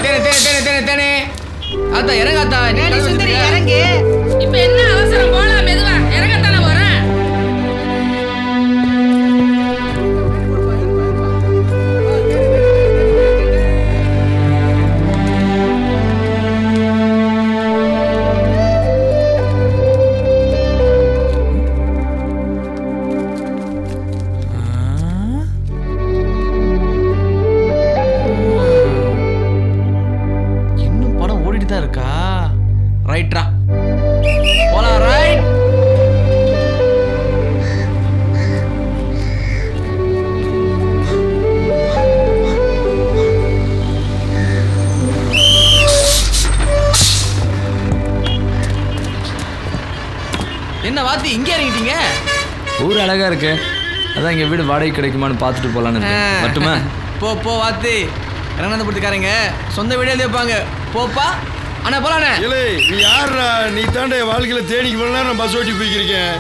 தேனே தேனே தேனே தேனே தேனே அத்தா இறங்க அத்தா. வேலை சுந்தரி இறங்கு. இப்ப என்ன அவசரம்? போலாம் மெதுவா. இறங்கத்தானே போறேன். இன்னும் படம் ஓடிட்டு தான் இருக்கா? ரைட்ரா போலாம். ரைட். என்ன வாத்தி இங்கே இறங்கிட்டீங்க? ஊர் அழகா இருக்கு, அதான் இங்க வீடு வாடகை கிடைக்குமான்னு பார்த்துட்டு போலான்னு இருக்கேன். மட்டுமா? போ போ வாத்தி. இறங்கந்தபுரத்துக்காரங்க சொந்த வீடே வைப்பாங்க. போப்பா. அண்ணா போலாண்ணே. இல்லை நீ யாருடா? நீ தாண்டா வாழ்க்கையில் தேனிக்கு போனா நான் பஸ் ஓட்டி போய்க்கிறேன்.